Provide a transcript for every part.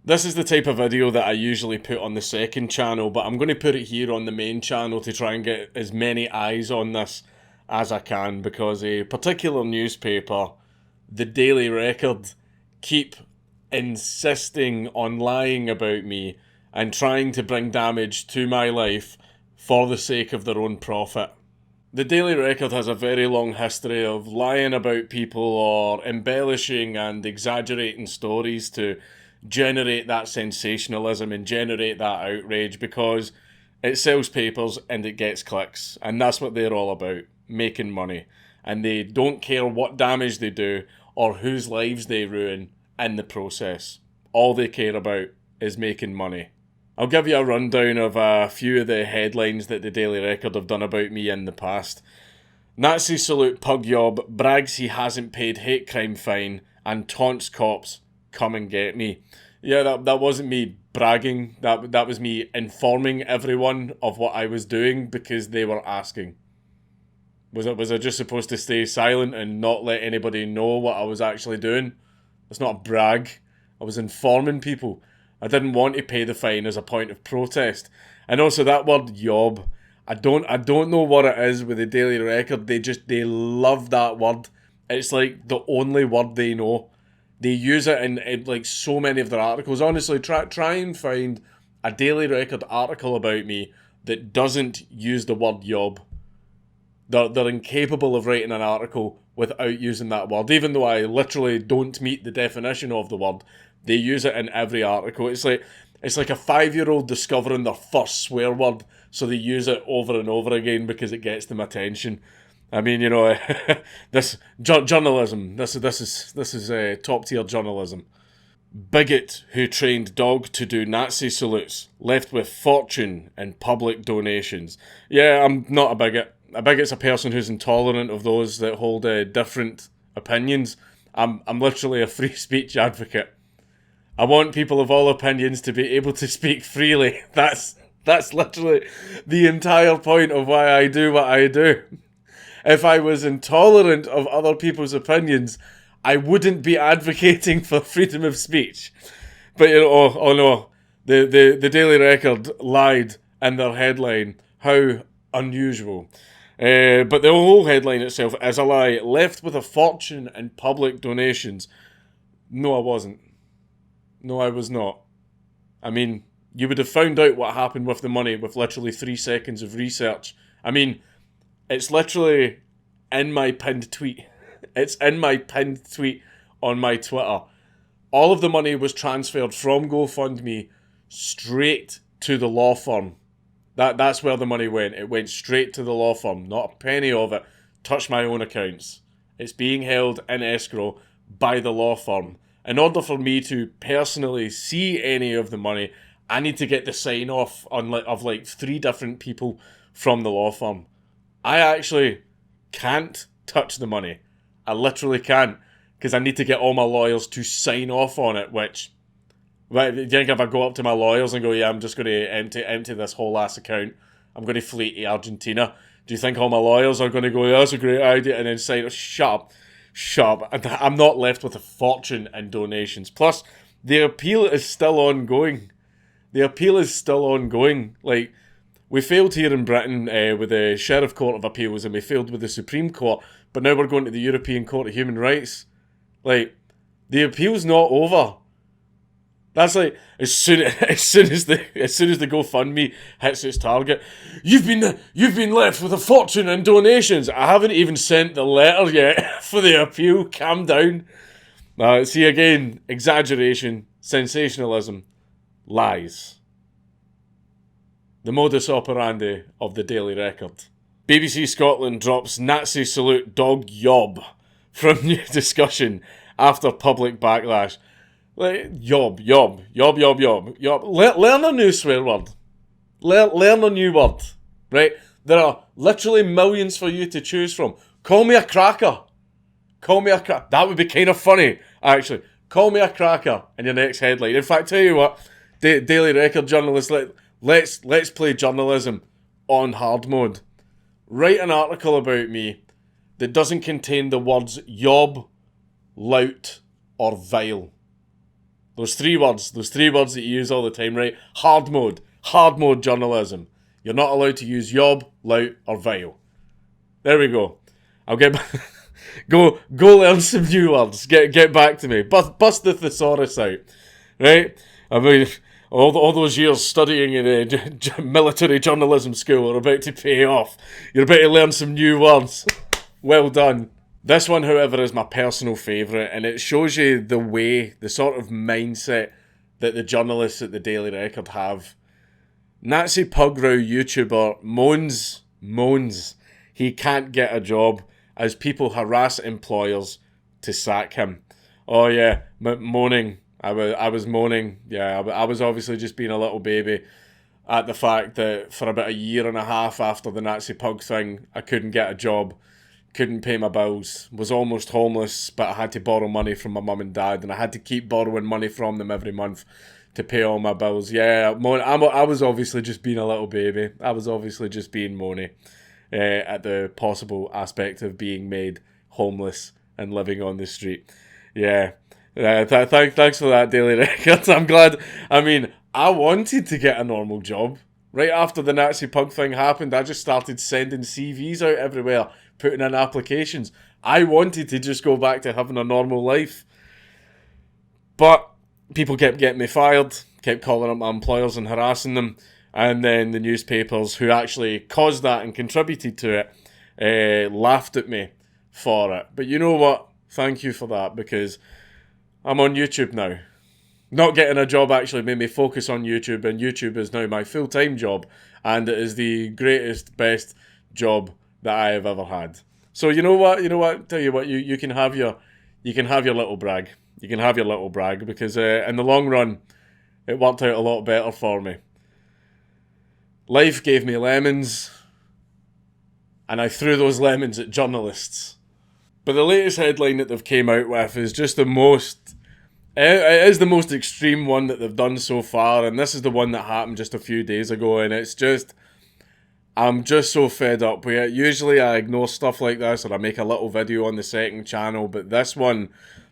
This is the type of video that I usually put on the second channel, but I'm going to put it here on the main channel to try and get as many eyes on this as I can, because a particular newspaper, the Daily Record, keep insisting on lying about me and trying to bring damage to my life for the sake of their own profit. The Daily Record has a very long history of lying about people or embellishing and exaggerating stories to generate that sensationalism and generate that outrage, because it sells papers and it gets clicks, and that's what they're all about, making money. And they don't care what damage they do or whose lives they ruin in the process. All they care about is making money. I'll give you a rundown of a few of the headlines that the Daily Record have done about me in the past. Nazi salute pug yob, brags he hasn't paid hate crime fine, and taunts cops, come and get me. Yeah, that wasn't me bragging, that was me informing everyone of what I was doing because they were asking. Was I just supposed to stay silent and not let anybody know what I was actually doing? It's not a brag. I was informing people. I didn't want to pay the fine as a point of protest. And also that word yob, I don't know what it is with the Daily Record. They love that word. It's like the only word they know. They use it in like so many of their articles. Honestly, try and find a Daily Record article about me that doesn't use the word yob. They're incapable of writing an article without using that word. Even though I literally don't meet the definition of the word, they use it in every article. It's like a 5-year-old discovering their first swear word, so they use it over and over again because it gets them attention. I mean, you know, this journalism. This is top tier journalism. Bigot who trained dog to do Nazi salutes left with fortune and public donations. Yeah, I'm not a bigot. A bigot's a person who's intolerant of those that hold different opinions. I'm literally a free speech advocate. I want people of all opinions to be able to speak freely. That's literally the entire point of why I do what I do. If I was intolerant of other people's opinions, I wouldn't be advocating for freedom of speech. But you know, oh no, the Daily Record lied in their headline. How unusual. But the whole headline itself is a lie. Left with a fortune and public donations. No, I wasn't. No, I was not. I mean, you would have found out what happened with the money with literally 3 seconds of research. I mean, it's literally in my pinned tweet. It's in my pinned tweet on my Twitter. All of the money was transferred from GoFundMe straight to the law firm. That's where the money went. It went straight to the law firm. Not a penny of it touched my own accounts. It's being held in escrow by the law firm. In order for me to personally see any of the money, I need to get the sign off of like 3 different people from the law firm. I actually can't touch the money. I literally can't, because I need to get all my lawyers to sign off on it, which, right, do you think if I go up to my lawyers and go, yeah, I'm just going to empty this whole ass account, I'm going to flee to Argentina, do you think all my lawyers are going to go, yeah, that's a great idea, and then say, shut up, I'm not left with a fortune in donations. Plus, the appeal is still ongoing. Like, we failed here in Britain with the Sheriff Court of Appeals, and we failed with the Supreme Court, but now we're going to the European Court of Human Rights. Like, the appeal's not over. That's like, as soon as the GoFundMe hits its target, you've been left with a fortune in donations. I haven't even sent the letter yet for the appeal. Calm down. See again, exaggeration, sensationalism, lies. The modus operandi of the Daily Record. BBC Scotland drops Nazi salute dog yob from new discussion after public backlash. Like, yob. Learn a new swear word. Learn a new word. Right? There are literally millions for you to choose from. Call me a cracker. That would be kind of funny, actually. Call me a cracker in your next headline. In fact, tell you what, Daily Record journalists, let's play journalism on hard mode. Write an article about me that doesn't contain the words yob, lout, or vile. Those three words that you use all the time, right? Hard mode journalism. You're not allowed to use yob, lout, or vile. There we go. I'll get back. go learn some new words. Get back to me. Bust the thesaurus out, right? I mean, all those years studying in a military journalism school are about to pay off. You're about to learn some new words. Well done. This one, however, is my personal favourite, and it shows you the sort of mindset that the journalists at the Daily Record have. Nazi Pugrow YouTuber moans he can't get a job as people harass employers to sack him. Oh yeah, moaning. I was moaning. Yeah, I was obviously just being a little baby at the fact that for about a year and a half after the Nazi Pug thing, I couldn't get a job, couldn't pay my bills, was almost homeless, but I had to borrow money from my mum and dad, and I had to keep borrowing money from them every month to pay all my bills. Yeah, I was obviously just being a little baby. I was obviously just being moany at the possible aspect of being made homeless and living on the street. Yeah. Thanks for that, Daily Records. I'm glad. I mean, I wanted to get a normal job. Right after the Nazi Pug thing happened, I just started sending CVs out everywhere, putting in applications. I wanted to just go back to having a normal life. But people kept getting me fired, kept calling up my employers and harassing them. And then the newspapers who actually caused that and contributed to it laughed at me for it. But you know what? Thank you for that, because I'm on YouTube now. Not getting a job actually made me focus on YouTube, and YouTube is now my full-time job, and it is the greatest, best job that I have ever had. So you know what? Tell you what, you can have your little brag. You can have your little brag, because in the long run, it worked out a lot better for me. Life gave me lemons, and I threw those lemons at journalists. But the latest headline that they've came out with is just the most... It is the most extreme one that they've done so far, and this is the one that happened just a few days ago, and it's just... I'm just so fed up with it. Usually I ignore stuff like this, or I make a little video on the second channel, but this one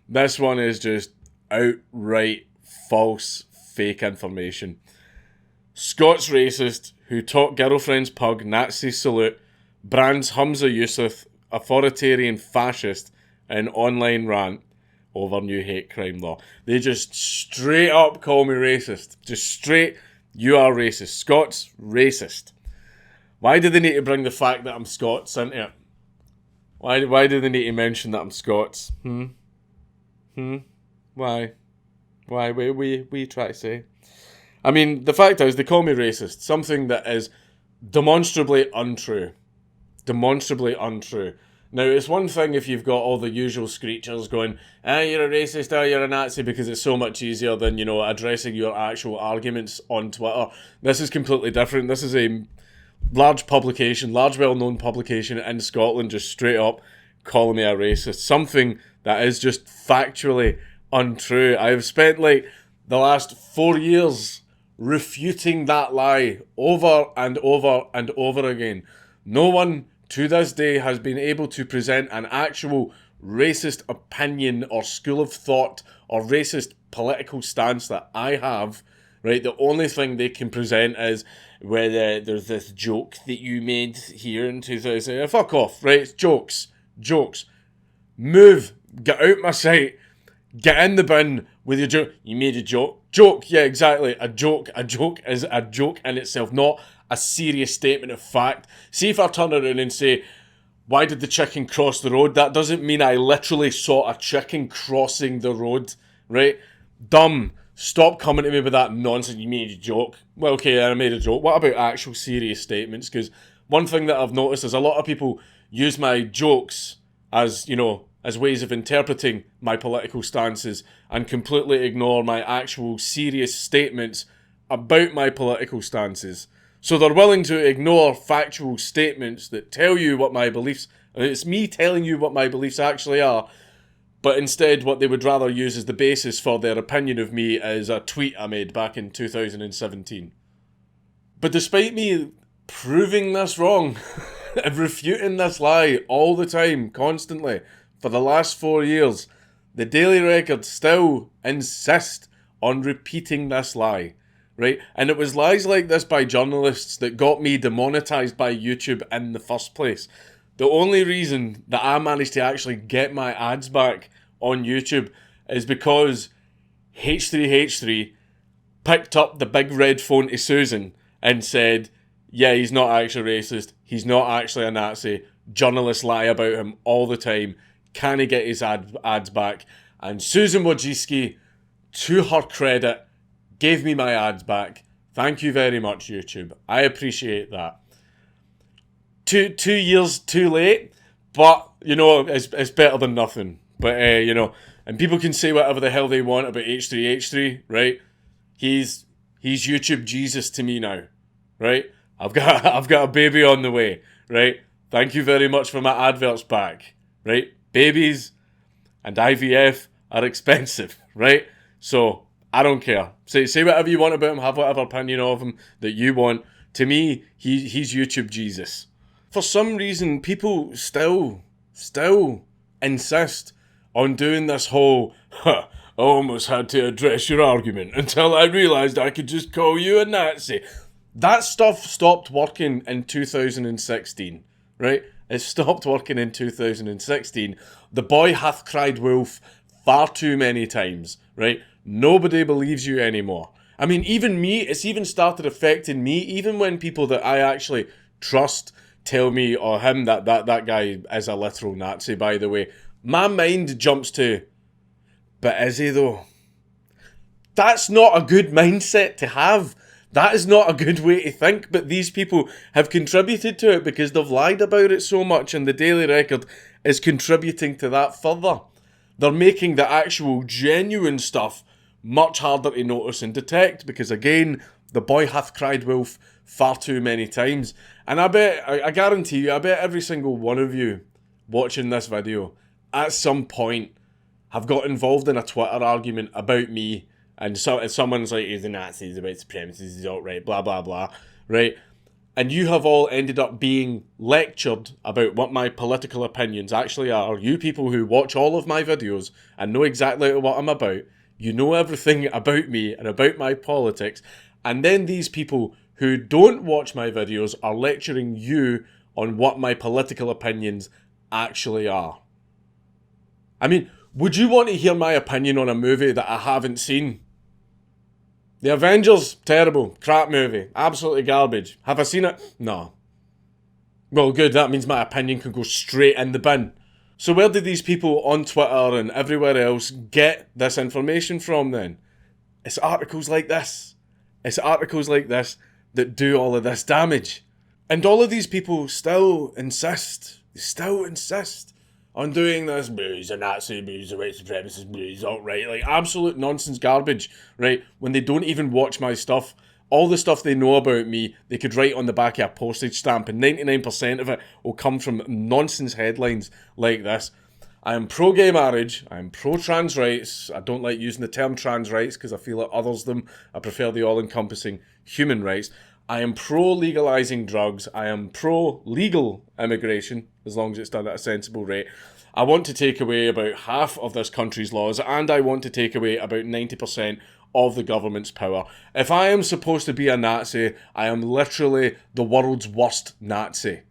is just outright false, fake information. Scots racist who taught girlfriend's pug Nazi salute brands Hamza Yusuf authoritarian fascist in online rant over new hate crime law. They just straight up call me racist. Just straight, you are racist. Scots, racist. Why do they need to bring the fact that I'm Scots into it? Why do they need to mention that I'm Scots? Why? We try to say. I mean, the fact is, they call me racist. Something that is demonstrably untrue. Demonstrably untrue. Now, it's one thing if you've got all the usual screechers going, you're a racist, you're a Nazi, because it's so much easier than, addressing your actual arguments on Twitter. This is completely different. This is a large well-known publication in Scotland, just straight up calling me a racist. Something that is just factually untrue. I have spent, the last 4 years refuting that lie over and over and over again. No one to this day has been able to present an actual racist opinion or school of thought or racist political stance that I have, right? The only thing they can present is whether there's this joke that you made here in 2000. Fuck off, right? It's jokes. Move. Get out my sight. Get in the bin with your joke. You made a joke. Joke, yeah, exactly. A joke is a joke in itself, not a serious statement of fact. See if I turn around and say, why did the chicken cross the road? That doesn't mean I literally saw a chicken crossing the road, right? Dumb. Stop coming to me with that nonsense. You made a joke. Well, okay, I made a joke. What about actual serious statements? Because one thing that I've noticed is a lot of people use my jokes as, as ways of interpreting my political stances and completely ignore my actual serious statements about my political stances. So they're willing to ignore factual statements that tell you what my beliefs... It's me telling you what my beliefs actually are, but instead what they would rather use as the basis for their opinion of me is a tweet I made back in 2017. But despite me proving this wrong and refuting this lie all the time, constantly, for the last 4 years, the Daily Record still insist on repeating this lie, right? And it was lies like this by journalists that got me demonetized by YouTube in the first place. The only reason that I managed to actually get my ads back on YouTube is because H3H3 picked up the big red phone to Susan and said, yeah, he's not actually racist, he's not actually a Nazi, journalists lie about him all the time, can he get his ads back? And Susan Wojcicki, to her credit, gave me my ads back. Thank you very much, YouTube. I appreciate that. 2 years too late, but, you know, it's better than nothing. But, you know, and people can say whatever the hell they want about H3H3, right? He's YouTube Jesus to me now, right? I've got a baby on the way, right? Thank you very much for my adverts back, right? Babies and IVF are expensive, right? So I don't care. Say whatever you want about him, have whatever opinion of him that you want. To me, he's YouTube Jesus. For some reason, people still insist on doing this whole, I almost had to address your argument until I realised I could just call you a Nazi. That stuff stopped working in 2016, right? It stopped working in 2016. The boy hath cried wolf far too many times, right? Nobody believes you anymore. I mean, even me, it's even started affecting me, even when people that I actually trust tell me, or him, that guy is a literal Nazi, by the way. My mind jumps to, but is he though? That's not a good mindset to have. That is not a good way to think, but these people have contributed to it because they've lied about it so much, and the Daily Record is contributing to that further. They're making the actual genuine stuff much harder to notice and detect because, again, the boy hath cried wolf far too many times. And I guarantee you, I bet every single one of you watching this video at some point have got involved in a Twitter argument about me, and so someone's like, he's a Nazi, he's about supremacists, he's alt-right, blah, blah, blah, right? And you have all ended up being lectured about what my political opinions actually are. You people who watch all of my videos and know exactly what I'm about, you know everything about me and about my politics, and then these people who don't watch my videos are lecturing you on what my political opinions actually are. I mean, would you want to hear my opinion on a movie that I haven't seen? The Avengers, terrible, crap movie, absolutely garbage. Have I seen it? No. Well, good, that means my opinion can go straight in the bin. So where did these people on Twitter and everywhere else get this information from then? It's articles like this. It's articles like this that do all of this damage. And all of these people still insist on doing this. He's a Nazi, he's a white supremacist, he's alt-right. Like, absolute nonsense garbage, right? When they don't even watch my stuff. All the stuff they know about me, they could write on the back of a postage stamp, and 99% of it will come from nonsense headlines like this. I am pro-gay marriage, I am pro-trans rights. I don't like using the term trans rights because I feel it others them. I prefer the all-encompassing human rights. I am pro-legalising drugs. I am pro-legal immigration, as long as it's done at a sensible rate. I want to take away about half of this country's laws, and I want to take away about 90% of the government's power. If I am supposed to be a Nazi, I am literally the world's worst Nazi.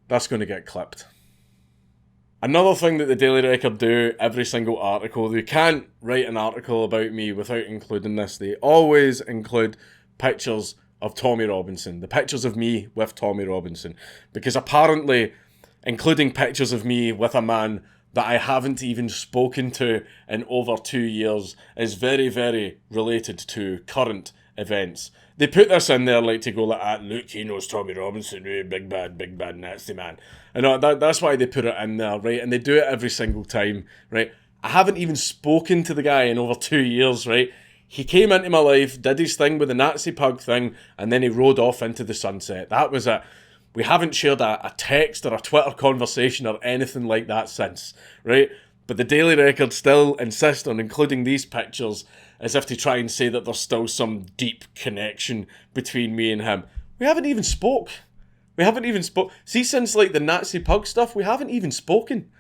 That's going to get clipped. Another thing that the Daily Record do every single article, they can't write an article about me without including this. They always include pictures of Tommy Robinson, the pictures of me with Tommy Robinson, because apparently including pictures of me with a man that I haven't even spoken to in over 2 years is very, very related to current events. They put this in there like to go like that, look, he knows Tommy Robinson, big bad Nazi man. And that's why they put it in there, right? And they do it every single time, right? I haven't even spoken to the guy in over 2 years, right? He came into my life, did his thing with the Nazi pug thing, and then he rode off into the sunset. That was it. We haven't shared a text or a Twitter conversation or anything like that since, right? But the Daily Record still insist on including these pictures as if to try and say that there's still some deep connection between me and him. We haven't even spoke. See, since like the Nazi pug stuff, we haven't even spoken,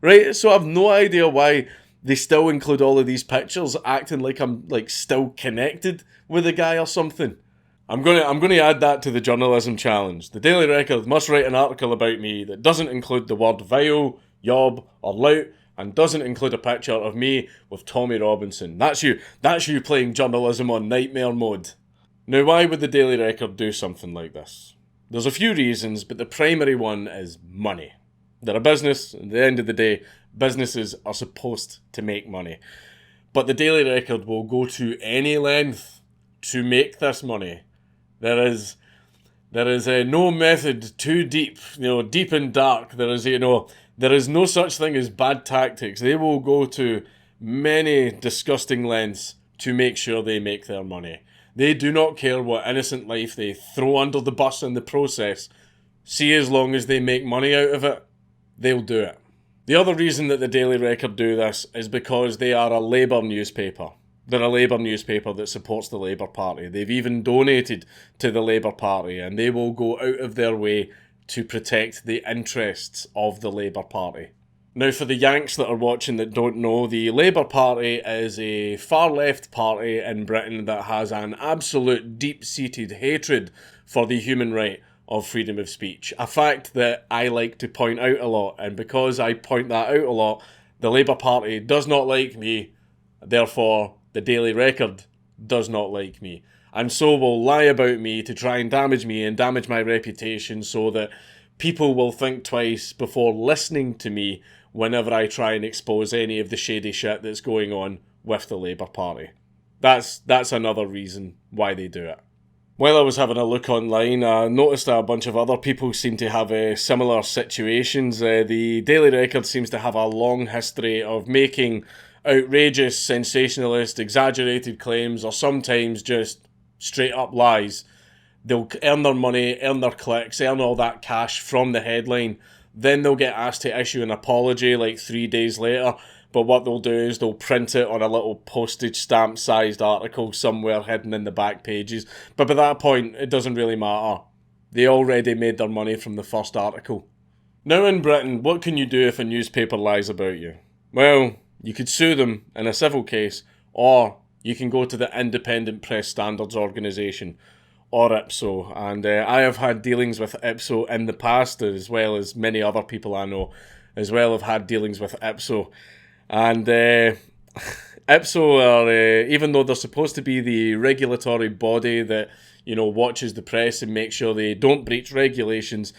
right? So I've no idea why they still include all of these pictures, acting like I'm like still connected with the guy or something. I'm gonna add that to the journalism challenge. The Daily Record must write an article about me that doesn't include the word vile, yob, or lout, and doesn't include a picture of me with Tommy Robinson. That's you. That's you playing journalism on nightmare mode. Now, why would the Daily Record do something like this? There's a few reasons, but the primary one is money. They're a business, and at the end of the day, businesses are supposed to make money. But the Daily Record will go to any length to make this money. There is no method too deep, deep and dark. There is no such thing as bad tactics. They will go to many disgusting lengths to make sure they make their money. They do not care what innocent life they throw under the bus in the process. See, as long as they make money out of it, they'll do it. The other reason that the Daily Record do this is because they are a Labour newspaper. They're a Labour newspaper that supports the Labour Party. They've even donated to the Labour Party, and they will go out of their way to protect the interests of the Labour Party. Now, for the Yanks that are watching that don't know, the Labour Party is a far-left party in Britain that has an absolute deep-seated hatred for the human right of freedom of speech. A fact that I like to point out a lot, and because I point that out a lot, the Labour Party does not like me, therefore the Daily Record does not like me, and so will lie about me to try and damage me and damage my reputation so that people will think twice before listening to me whenever I try and expose any of the shady shit that's going on with the Labour Party. That's another reason why they do it. While I was having a look online, I noticed that a bunch of other people seem to have similar situations. The Daily Record seems to have a long history of making outrageous, sensationalist, exaggerated claims, or sometimes just straight up lies. They'll earn their money, earn their clicks, earn all that cash from the headline. Then they'll get asked to issue an apology like 3 days later. But what they'll do is they'll print it on a little postage stamp sized article somewhere hidden in the back pages. But by that point, it doesn't really matter. They already made their money from the first article. Now in Britain, what can you do if a newspaper lies about you? Well, you could sue them in a civil case, or you can go to the Independent Press Standards Organisation, or IPSO, and I have had dealings with IPSO in the past, as well as many other people I know, as well have had dealings with IPSO, and IPSO are, even though they're supposed to be the regulatory body that, watches the press and makes sure they don't breach regulations,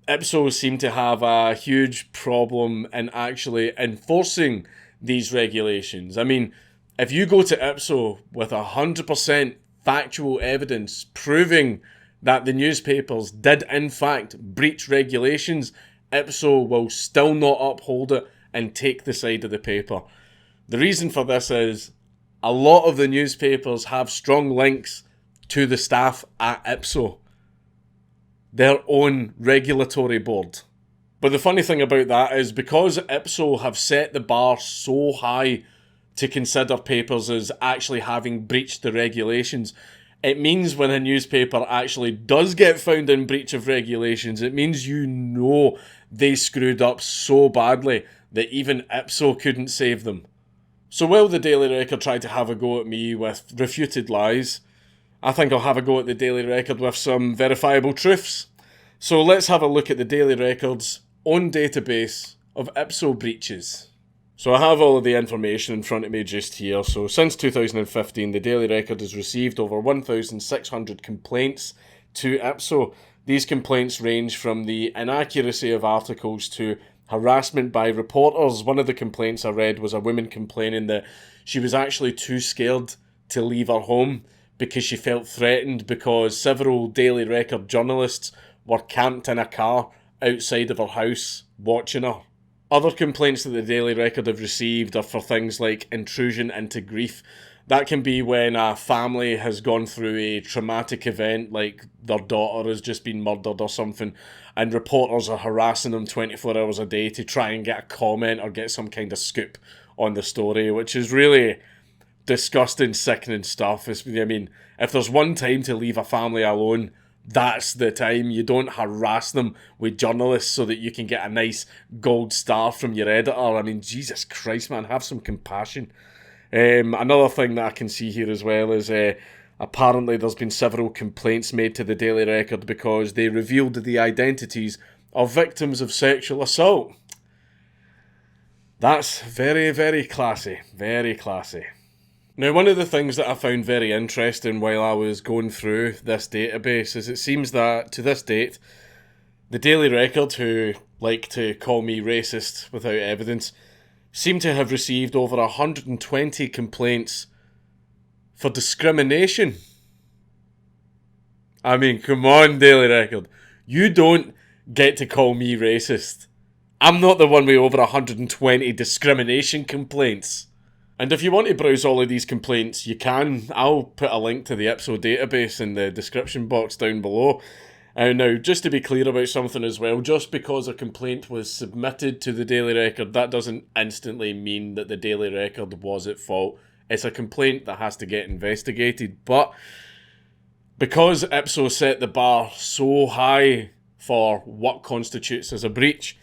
IPSO seem to have a huge problem in actually enforcing these regulations. I mean, if you go to IPSO with 100% factual evidence proving that the newspapers did in fact breach regulations, IPSO will still not uphold it and take the side of the paper. The reason for this is a lot of the newspapers have strong links to the staff at IPSO, their own regulatory board. But the funny thing about that is because IPSO have set the bar so high to consider papers as actually having breached the regulations, it means when a newspaper actually does get found in breach of regulations, it means they screwed up so badly that even IPSO couldn't save them. So while the Daily Record tried to have a go at me with refuted lies, I think I'll have a go at the Daily Record with some verifiable truths. So let's have a look at the Daily Record's own database of IPSO breaches. So I have all of the information in front of me just here. So since 2015, the Daily Record has received over 1,600 complaints to IPSO. These complaints range from the inaccuracy of articles to harassment by reporters. One of the complaints I read was a woman complaining that she was actually too scared to leave her home because she felt threatened because several Daily Record journalists were camped in a car outside of her house watching her. Other complaints that the Daily Record have received are for things like intrusion into grief. That can be when a family has gone through a traumatic event, like their daughter has just been murdered or something, and reporters are harassing them 24 hours a day to try and get a comment or get some kind of scoop on the story, which is really disgusting, sickening stuff. I mean, if there's one time to leave a family alone, that's the time. You don't harass them with journalists so that you can get a nice gold star from your editor. I mean, Jesus Christ, man, have some compassion. Another thing that I can see here as well is apparently there's been several complaints made to the Daily Record because they revealed the identities of victims of sexual assault. That's very, very classy. Very classy. Now, one of the things that I found very interesting while I was going through this database is it seems that to this date, the Daily Record, who like to call me racist without evidence, seem to have received over 120 complaints for discrimination. I mean, come on, Daily Record. You don't get to call me racist. I'm not the one with over 120 discrimination complaints. And if you want to browse all of these complaints, you can. I'll put a link to the IPSO database in the description box down below. Now, just to be clear about something as well, just because a complaint was submitted to the Daily Record, that doesn't instantly mean that the Daily Record was at fault. It's a complaint that has to get investigated. But because IPSO set the bar so high for what constitutes as a breach,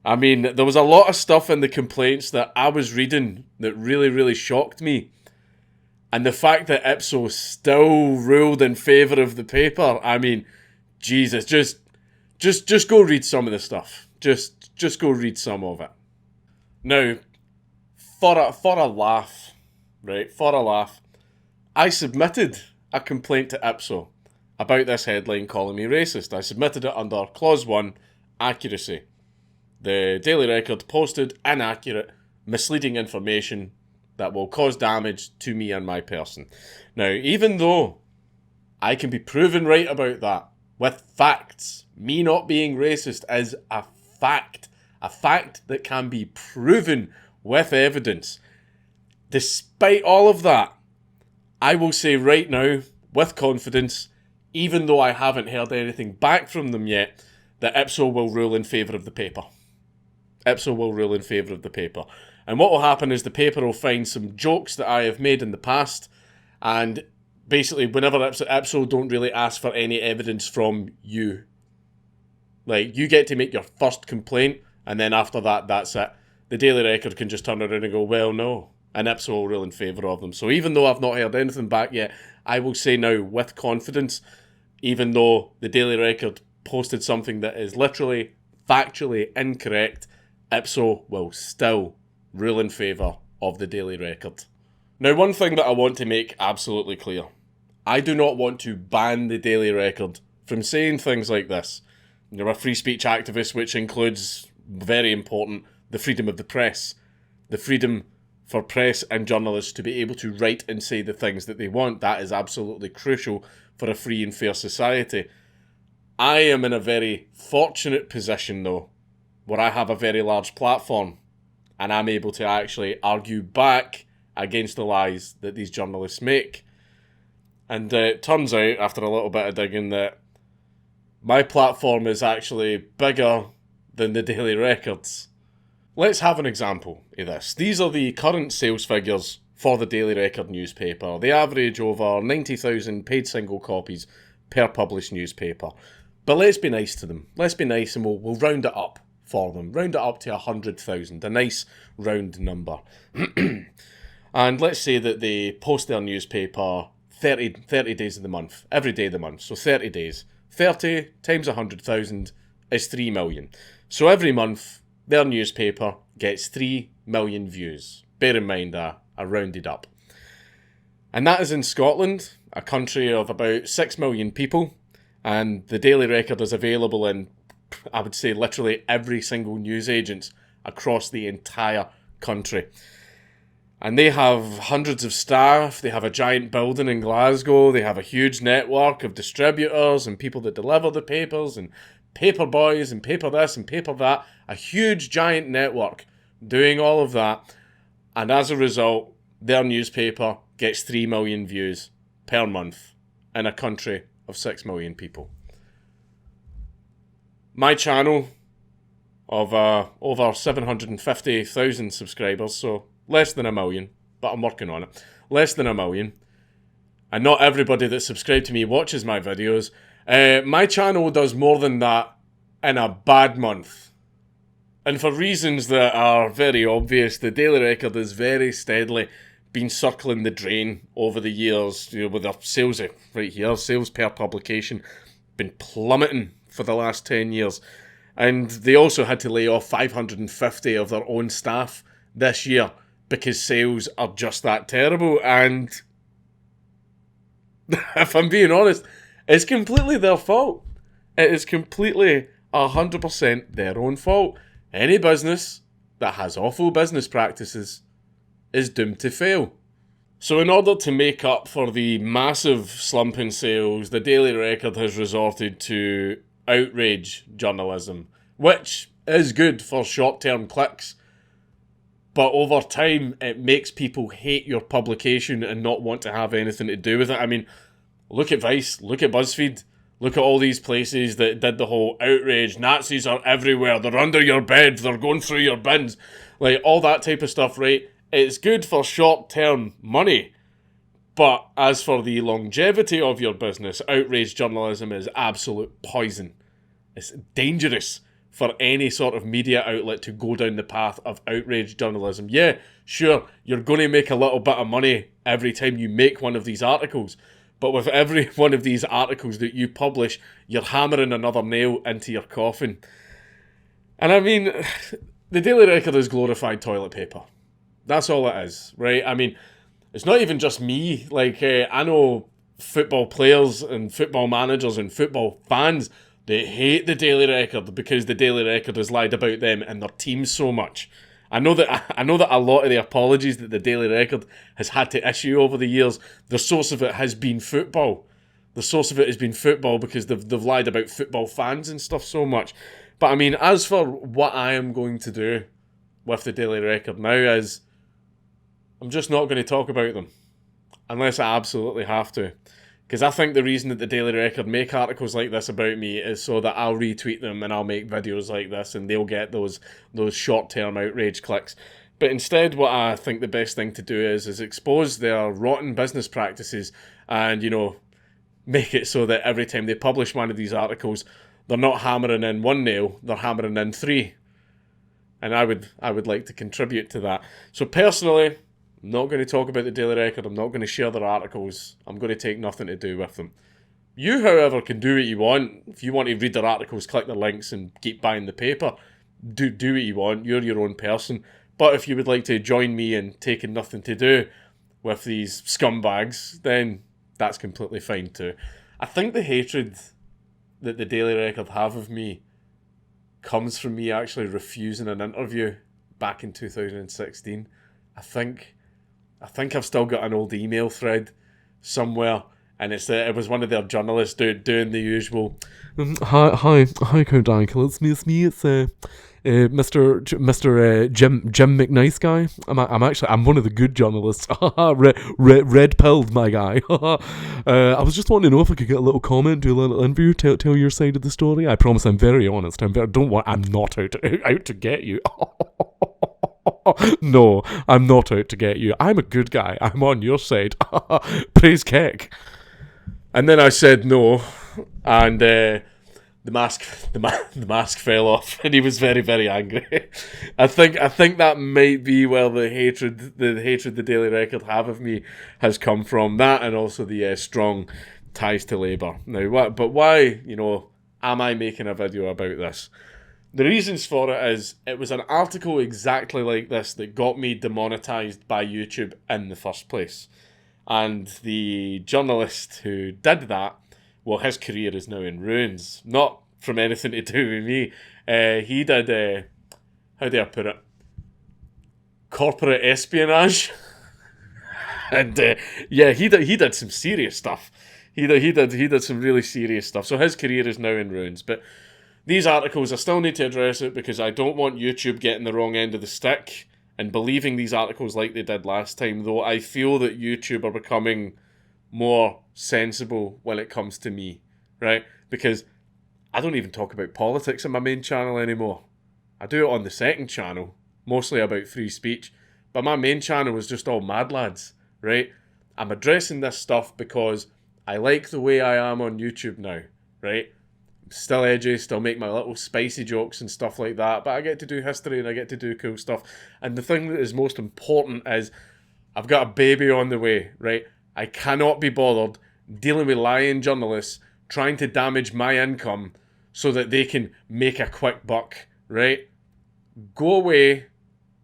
I mean, there was a lot of stuff in the complaints that I was reading that really, really shocked me. And the fact that IPSO still ruled in favour of the paper, I mean, Jesus, just go read some of the stuff. Just go read some of it. Now, for a laugh, right, for a laugh, I submitted a complaint to IPSO about this headline calling me racist. I submitted it under Clause 1, accuracy. The Daily Record posted inaccurate, misleading information that will cause damage to me and my person. Now, even though I can be proven right about that with facts, me not being racist is a fact that can be proven with evidence. Despite all of that, I will say right now, with confidence, even though I haven't heard anything back from them yet, that IPSO will rule in favour of the paper. IPSO will rule in favour of the paper. And what will happen is the paper will find some jokes that I have made in the past, and basically whenever IPSO don't really ask for any evidence from you. Like, you get to make your first complaint, and then after that, that's it. The Daily Record can just turn around and go, well, no. And IPSO will rule in favour of them. So even though I've not heard anything back yet, I will say now with confidence, even though the Daily Record posted something that is literally, factually incorrect, IPSO will still rule in favour of the Daily Record. Now, one thing that I want to make absolutely clear. I do not want to ban the Daily Record from saying things like this. You're a free speech activist, which includes, very important, the freedom of the press. The freedom for press and journalists to be able to write and say the things that they want. That is absolutely crucial for a free and fair society. I am in a very fortunate position, though, where I have a very large platform and I'm able to actually argue back against the lies that these journalists make. And it turns out, after a little bit of digging, that my platform is actually bigger than the Daily Record's. Let's have an example of this. These are the current sales figures for the Daily Record newspaper. They average over 90,000 paid single copies per published newspaper. But let's be nice to them. Let's be nice and we'll round it up for them. Round it up to 100,000. A nice round number. And let's say that they post their newspaper 30 days of the month. Every day of the month. So 30 days. 30 times 100,000 is 3 million. So every month, their newspaper gets 3 million views. Bear in mind, I rounded up. And that is in Scotland, a country of about 6 million people. And the Daily Record is available in, I would say, literally every single newsagent across the entire country. And they have hundreds of staff, they have a giant building in Glasgow, they have a huge network of distributors and people that deliver the papers and paper boys and paper this and paper that. A huge giant network doing all of that. And as a result, their newspaper gets 3 million views per month in a country of 6 million people. My channel of over 750,000 subscribers, so less than a million, but I'm working on it. Less than a million, and not everybody that's subscribed to me watches my videos. My channel does more than that in a bad month. And for reasons that are very obvious, the Daily Record has very steadily been circling the drain over the years, with their sales, right here, sales per publication, been plummeting for the last 10 years. And they also had to lay off 550 of their own staff this year because sales are just that terrible. And if I'm being honest, it's completely their fault. It is completely 100% their own fault. Any business that has awful business practices is doomed to fail. So in order to make up for the massive slump in sales, the Daily Record has resorted to outrage journalism, which is good for short-term clicks, but over time it makes people hate your publication and not want to have anything to do with it. I mean, look at Vice, look at BuzzFeed, look at all these places that did the whole outrage, Nazis are everywhere, they're under your bed, they're going through your bins, like all that type of stuff, right? It's good for short-term money, but as for the longevity of your business, outrage journalism is absolute poison. It's dangerous for any sort of media outlet to go down the path of outrage journalism. Yeah, sure, you're going to make a little bit of money every time you make one of these articles, but with every one of these articles that you publish, you're hammering another nail into your coffin. And I mean, the Daily Record is glorified toilet paper. That's all it is, right? I mean, it's not even just me. Like, I know football players and football managers and football fans, they hate the Daily Record because the Daily Record has lied about them and their team so much. I know that a lot of the apologies that the Daily Record has had to issue over the years, the source of it has been football. The source of it has been football because they've lied about football fans and stuff so much. But I mean, as for what I am going to do with the Daily Record now is, I'm just not going to talk about them unless I absolutely have to. Because I think the reason that the Daily Record make articles like this about me is so that I'll retweet them and I'll make videos like this and they'll get those short-term outrage clicks. But instead, what I think the best thing to do is expose their rotten business practices and, make it so that every time they publish one of these articles, they're not hammering in one nail, they're hammering in three. And I would like to contribute to that. So personally, I'm not going to talk about the Daily Record. I'm not going to share their articles. I'm going to take nothing to do with them. You, however, can do what you want. If you want to read their articles, click the links and keep buying the paper, do what you want. You're your own person. But if you would like to join me in taking nothing to do with these scumbags, then that's completely fine too. I think the hatred that the Daily Record have of me comes from me actually refusing an interview back in 2016. I think I've still got an old email thread somewhere, and it was one of their journalists doing the usual. Hi, Dankula. It's me. It's Mr. Jim McNice guy. I'm one of the good journalists. red pilled, my guy. I was just wanting to know if I could get a little comment, do a little interview, tell your side of the story. I promise I'm very honest. I'm not out to get you. No, I'm not out to get you. I'm a good guy. I'm on your side. Praise Keck. And then I said no, and the mask fell off, and he was very, very angry. I think that might be where the hatred the Daily Record have of me has come from. That, and also the strong ties to Labour. Now, why am I making a video about this? The reasons for it is, it was an article exactly like this that got me demonetized by YouTube in the first place. And the journalist who did that, well, his career is now in ruins. Not from anything to do with me. He did, how do I put it? Corporate espionage. And yeah, he did some serious stuff. He did some really serious stuff. So his career is now in ruins. But these articles, I still need to address it because I don't want YouTube getting the wrong end of the stick and believing these articles like they did last time, though I feel that YouTube are becoming more sensible when it comes to me, right? Because I don't even talk about politics on my main channel anymore. I do it on the second channel, mostly about free speech, but my main channel was just all mad lads, right? I'm addressing this stuff because I like the way I am on YouTube now, right? Still edgy, still make my little spicy jokes and stuff like that, but I get to do history and I get to do cool stuff. And the thing that is most important is I've got a baby on the way, right? I cannot be bothered dealing with lying journalists trying to damage my income so that they can make a quick buck, right? Go away.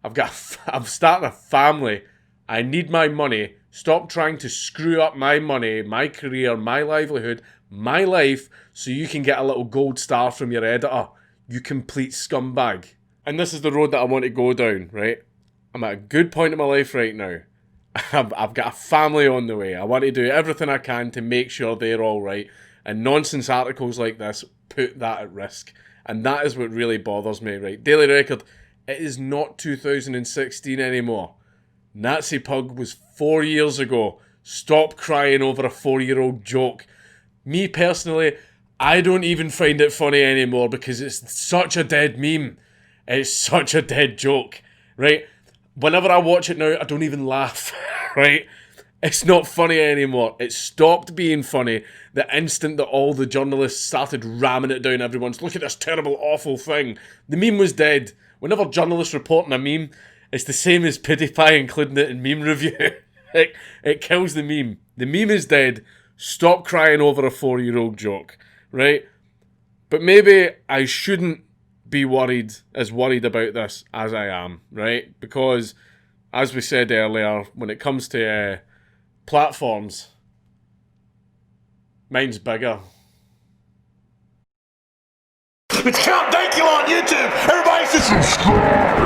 I'm starting a family. I need my money. Stop trying to screw up my money, my career, my livelihood, my life, so you can get a little gold star from your editor, you complete scumbag. And this is the road that I want to go down, right? I'm at a good point in my life right now. I've got a family on the way. I want to do everything I can to make sure they're all right. And nonsense articles like this put that at risk. And that is what really bothers me, right? Daily Record, it is not 2016 anymore. Nazi Pug was 4 years ago. Stop crying over a 4-year-old joke. Me personally, I don't even find it funny anymore because it's such a dead meme. It's such a dead joke, right? Whenever I watch it now, I don't even laugh, right? It's not funny anymore. It stopped being funny the instant that all the journalists started ramming it down everyone's, look at this terrible, awful thing. The meme was dead. Whenever journalists report on a meme, it's the same as PewDiePie including it in meme review. It kills the meme. The meme is dead. Stop crying over a 4-year-old joke, right? But maybe I shouldn't be worried about this as I am, right? Because, as we said earlier, when it comes to platforms, mine's bigger. It's Count Dankula on YouTube. Everybody should subscribe.